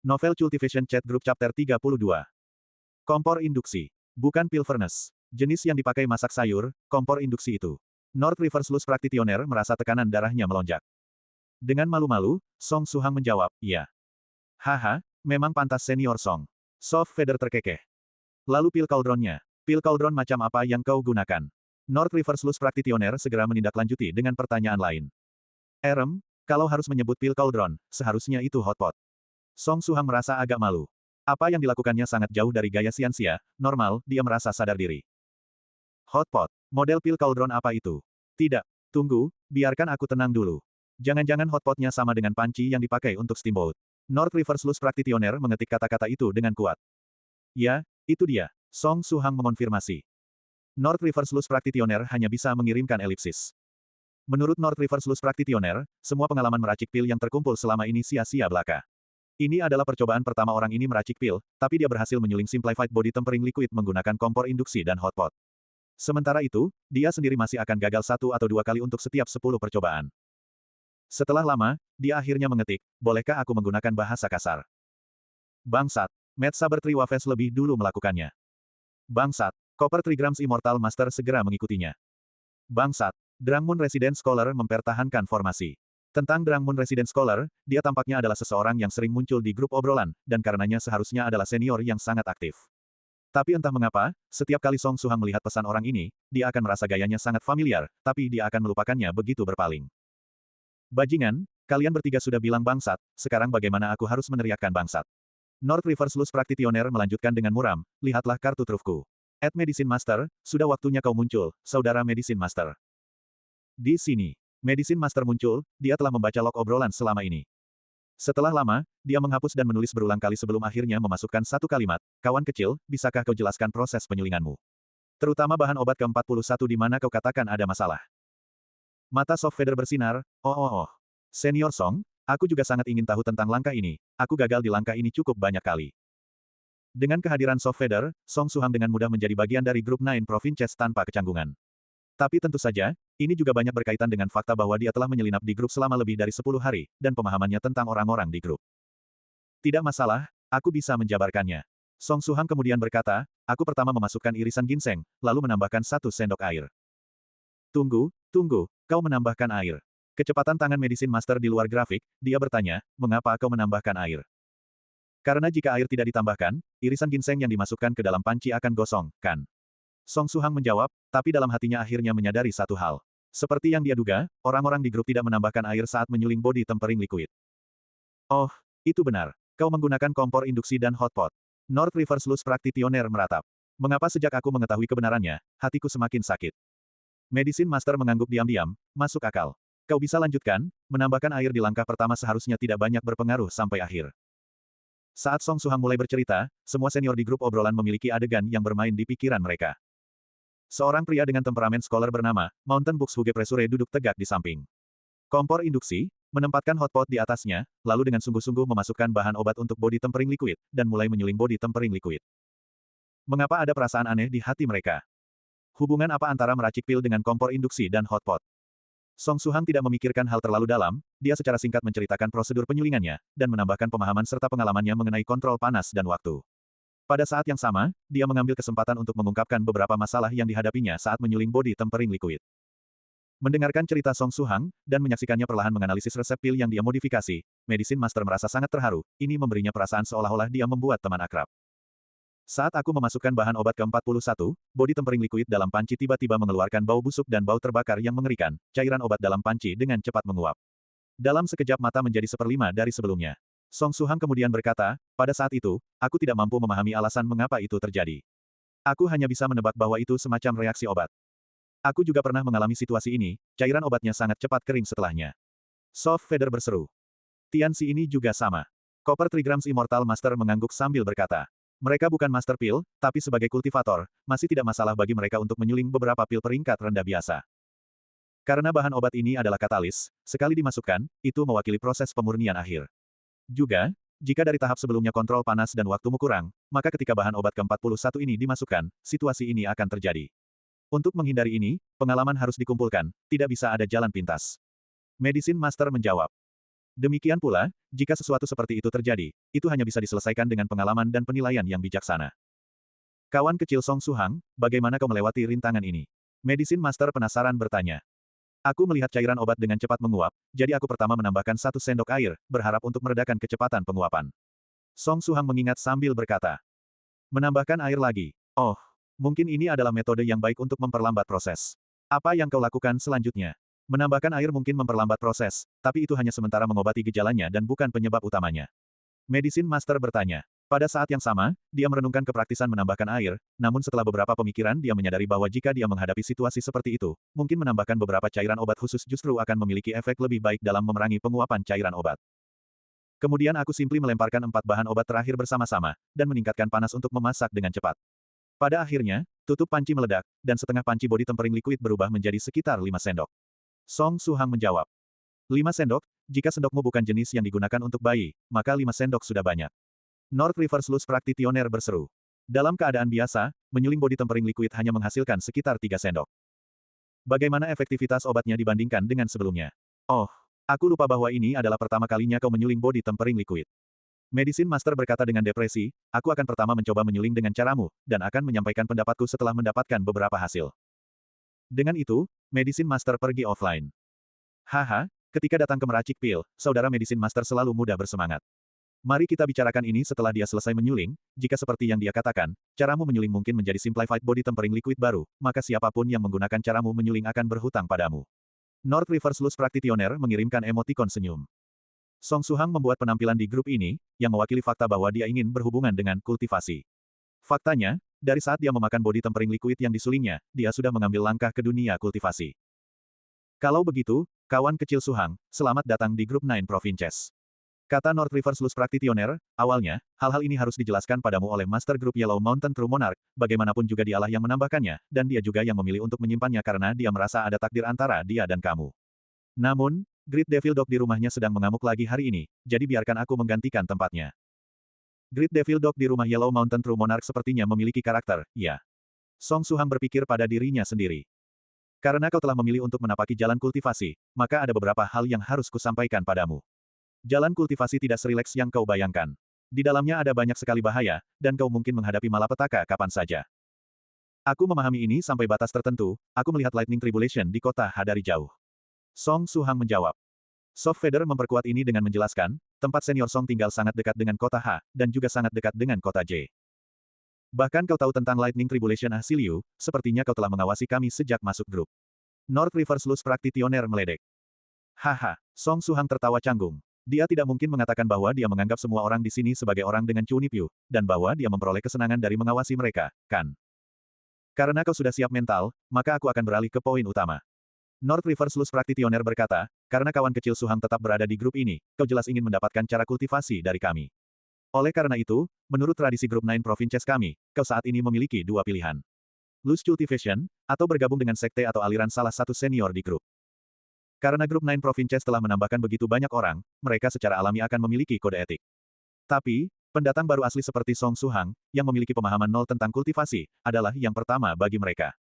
Novel Cultivation Chat Group Chapter 32. Kompor induksi. Bukan pil furnace. Jenis yang dipakai masak sayur, kompor induksi itu. North River Sluice Practitioner merasa tekanan darahnya melonjak. Dengan malu-malu, Song Suhang menjawab, iya. Haha, memang pantas senior Song. Soft Feather terkekeh. Lalu pil cauldronnya. Pil cauldron macam apa yang kau gunakan? North River Sluice Practitioner segera menindaklanjuti dengan pertanyaan lain. Kalau harus menyebut pil cauldron, seharusnya itu hotpot. Song Suhang merasa agak malu. Apa yang dilakukannya sangat jauh dari gaya Xianxia, normal, dia merasa sadar diri. Hotpot. Model pil cauldron apa itu? Tidak. Tunggu, biarkan aku tenang dulu. Jangan-jangan hotpotnya sama dengan panci yang dipakai untuk steamboat. North River Sluice Practitioner mengetik kata-kata itu dengan kuat. Ya, itu dia. Song Suhang mengonfirmasi. North River Sluice Practitioner hanya bisa mengirimkan elipsis. Menurut North River Sluice Practitioner, semua pengalaman meracik pil yang terkumpul selama ini sia-sia belaka. Ini adalah percobaan pertama orang ini meracik pil, tapi dia berhasil menyuling Simplified Body Tempering Liquid menggunakan kompor induksi dan hotpot. Sementara itu, dia sendiri masih akan gagal 1 atau 2 kali untuk setiap 10 percobaan. Setelah lama, dia akhirnya mengetik, bolehkah aku menggunakan bahasa kasar? Bangsat. Matt Saber Triwafes lebih dulu melakukannya. Bangsat. Copper Trigrams Immortal Master segera mengikutinya. Bangsat. Drangmun Resident Scholar mempertahankan formasi. Tentang Drangmun Resident Scholar, dia tampaknya adalah seseorang yang sering muncul di grup obrolan, dan karenanya seharusnya adalah senior yang sangat aktif. Tapi entah mengapa, setiap kali Song Suhang melihat pesan orang ini, dia akan merasa gayanya sangat familiar, tapi dia akan melupakannya begitu berpaling. Bajingan, kalian bertiga sudah bilang bangsat, sekarang bagaimana aku harus meneriakkan bangsat? North River Sluice Practitioner melanjutkan dengan muram, lihatlah kartu trufku. Medicine Master, sudah waktunya kau muncul, saudara Medicine Master. Di sini. Medicine Master muncul, dia telah membaca log obrolan selama ini. Setelah lama, dia menghapus dan menulis berulang kali sebelum akhirnya memasukkan satu kalimat, kawan kecil, bisakah kau jelaskan proses penyulinganmu? Terutama bahan obat ke-41 di mana kau katakan ada masalah. Mata Soft Feather bersinar, oh. Senior Song, aku juga sangat ingin tahu tentang langkah ini, aku gagal di langkah ini cukup banyak kali. Dengan kehadiran Soft Feather, Song Suhang dengan mudah menjadi bagian dari grup Nine Provinces tanpa kecanggungan. Tapi tentu saja, ini juga banyak berkaitan dengan fakta bahwa dia telah menyelinap di grup selama lebih dari 10 hari, dan pemahamannya tentang orang-orang di grup. Tidak masalah, aku bisa menjabarkannya. Song Suhang kemudian berkata, aku pertama memasukkan irisan ginseng, lalu menambahkan 1 sendok air. Tunggu, kau menambahkan air. Kecepatan tangan Medicine Master di luar grafik, dia bertanya, mengapa kau menambahkan air? Karena jika air tidak ditambahkan, irisan ginseng yang dimasukkan ke dalam panci akan gosong, kan? Song Suhang menjawab, tapi dalam hatinya akhirnya menyadari satu hal. Seperti yang dia duga, orang-orang di grup tidak menambahkan air saat menyuling body tempering liquid. Oh, itu benar. Kau menggunakan kompor induksi dan hotpot. North River Sluice Practitioner meratap. Mengapa sejak aku mengetahui kebenarannya, hatiku semakin sakit. Medicine Master mengangguk diam-diam, masuk akal. Kau bisa lanjutkan, menambahkan air di langkah pertama seharusnya tidak banyak berpengaruh sampai akhir. Saat Song Suhang mulai bercerita, semua senior di grup obrolan memiliki adegan yang bermain di pikiran mereka. Seorang pria dengan temperamen scholar bernama Mountain Books Huge Pressure duduk tegak di samping. Kompor induksi, menempatkan hotpot di atasnya, lalu dengan sungguh-sungguh memasukkan bahan obat untuk body tempering liquid, dan mulai menyuling body tempering liquid. Mengapa ada perasaan aneh di hati mereka? Hubungan apa antara meracik pil dengan kompor induksi dan hotpot? Song Suhang tidak memikirkan hal terlalu dalam, dia secara singkat menceritakan prosedur penyulingannya, dan menambahkan pemahaman serta pengalamannya mengenai kontrol panas dan waktu. Pada saat yang sama, dia mengambil kesempatan untuk mengungkapkan beberapa masalah yang dihadapinya saat menyuling body tempering liquid. Mendengarkan cerita Song Suhang, dan menyaksikannya perlahan menganalisis resep pil yang dia modifikasi, Medicine Master merasa sangat terharu, ini memberinya perasaan seolah-olah dia membuat teman akrab. Saat aku memasukkan bahan obat ke-41, body tempering liquid dalam panci tiba-tiba mengeluarkan bau busuk dan bau terbakar yang mengerikan, cairan obat dalam panci dengan cepat menguap. Dalam sekejap mata menjadi 1/5 dari sebelumnya. Song Suhang kemudian berkata, pada saat itu, aku tidak mampu memahami alasan mengapa itu terjadi. Aku hanya bisa menebak bahwa itu semacam reaksi obat. Aku juga pernah mengalami situasi ini, cairan obatnya sangat cepat kering setelahnya. Soft Feather berseru. Tianxi ini juga sama. Copper Trigrams Immortal Master mengangguk sambil berkata. Mereka bukan Master Pil, tapi sebagai kultivator, masih tidak masalah bagi mereka untuk menyuling beberapa pil peringkat rendah biasa. Karena bahan obat ini adalah katalis, sekali dimasukkan, itu mewakili proses pemurnian akhir. Juga, jika dari tahap sebelumnya kontrol panas dan waktumu kurang, maka ketika bahan obat ke-41 ini dimasukkan, situasi ini akan terjadi. Untuk menghindari ini, pengalaman harus dikumpulkan, tidak bisa ada jalan pintas. Medicine Master menjawab. Demikian pula, jika sesuatu seperti itu terjadi, itu hanya bisa diselesaikan dengan pengalaman dan penilaian yang bijaksana. Kawan kecil Song Suhang, bagaimana kau melewati rintangan ini? Medicine Master penasaran bertanya. Aku melihat cairan obat dengan cepat menguap, jadi aku pertama menambahkan 1 sendok air, berharap untuk meredakan kecepatan penguapan. Song Suhang mengingat sambil berkata. Menambahkan air lagi. Oh, mungkin ini adalah metode yang baik untuk memperlambat proses. Apa yang kau lakukan selanjutnya? Menambahkan air mungkin memperlambat proses, tapi itu hanya sementara mengobati gejalanya dan bukan penyebab utamanya. Medicine Master bertanya. Pada saat yang sama, dia merenungkan kepraktisan menambahkan air, namun setelah beberapa pemikiran dia menyadari bahwa jika dia menghadapi situasi seperti itu, mungkin menambahkan beberapa cairan obat khusus justru akan memiliki efek lebih baik dalam memerangi penguapan cairan obat. Kemudian aku simply melemparkan 4 bahan obat terakhir bersama-sama, dan meningkatkan panas untuk memasak dengan cepat. Pada akhirnya, tutup panci meledak, dan setengah panci body tempering liquid berubah menjadi sekitar 5 sendok. Song Suhang menjawab. 5 sendok, jika sendokmu bukan jenis yang digunakan untuk bayi, maka 5 sendok sudah banyak. North River Sluice Practitioner berseru. Dalam keadaan biasa, menyuling body tempering liquid hanya menghasilkan sekitar 3 sendok. Bagaimana efektivitas obatnya dibandingkan dengan sebelumnya? Oh, aku lupa bahwa ini adalah pertama kalinya kau menyuling body tempering liquid. Medicine Master berkata dengan depresi, aku akan pertama mencoba menyuling dengan caramu, dan akan menyampaikan pendapatku setelah mendapatkan beberapa hasil. Dengan itu, Medicine Master pergi offline. Haha, ketika datang ke meracik pil, saudara Medicine Master selalu mudah bersemangat. Mari kita bicarakan ini setelah dia selesai menyuling, jika seperti yang dia katakan, caramu menyuling mungkin menjadi simplified body tempering liquid baru, maka siapapun yang menggunakan caramu menyuling akan berhutang padamu. North River Sluice Practitioner mengirimkan emotikon senyum. Song Suhang membuat penampilan di grup ini, yang mewakili fakta bahwa dia ingin berhubungan dengan kultivasi. Faktanya, dari saat dia memakan body tempering liquid yang disulingnya, dia sudah mengambil langkah ke dunia kultivasi. Kalau begitu, kawan kecil Suhang, selamat datang di grup Nine Provinces. Kata North River Sluice Practitioner, awalnya, hal-hal ini harus dijelaskan padamu oleh Master Group Yellow Mountain True Monarch, bagaimanapun juga dialah yang menambahkannya, dan dia juga yang memilih untuk menyimpannya karena dia merasa ada takdir antara dia dan kamu. Namun, Great Devil Dog di rumahnya sedang mengamuk lagi hari ini, jadi biarkan aku menggantikan tempatnya. Great Devil Dog di rumah Yellow Mountain True Monarch sepertinya memiliki karakter, ya. Song Suhang berpikir pada dirinya sendiri. Karena kau telah memilih untuk menapaki jalan kultivasi, maka ada beberapa hal yang harus kusampaikan padamu. Jalan kultivasi tidak serileks yang kau bayangkan. Di dalamnya ada banyak sekali bahaya, dan kau mungkin menghadapi malapetaka kapan saja. Aku memahami ini sampai batas tertentu, aku melihat Lightning Tribulation di kota H dari jauh. Song Suhang menjawab. Soft Feather memperkuat ini dengan menjelaskan, tempat senior Song tinggal sangat dekat dengan kota H, dan juga sangat dekat dengan kota J. Bahkan kau tahu tentang Lightning Tribulation Asli Liu, sepertinya kau telah mengawasi kami sejak masuk grup. North River Sluice Practitioner meledek. Haha, Song Suhang tertawa canggung. Dia tidak mungkin mengatakan bahwa dia menganggap semua orang di sini sebagai orang dengan Chunipyu, dan bahwa dia memperoleh kesenangan dari mengawasi mereka, kan? Karena kau sudah siap mental, maka aku akan beralih ke poin utama. North River Sluice Practitioner berkata, karena kawan kecil Suhang tetap berada di grup ini, kau jelas ingin mendapatkan cara kultivasi dari kami. Oleh karena itu, menurut tradisi grup Nine Provinces kami, kau saat ini memiliki 2 pilihan. Lose Cultivation, atau bergabung dengan sekte atau aliran salah satu senior di grup. Karena grup Nine Provinces telah menambahkan begitu banyak orang, mereka secara alami akan memiliki kode etik. Tapi, pendatang baru asli seperti Song Suhang, yang memiliki pemahaman nol tentang kultivasi, adalah yang pertama bagi mereka.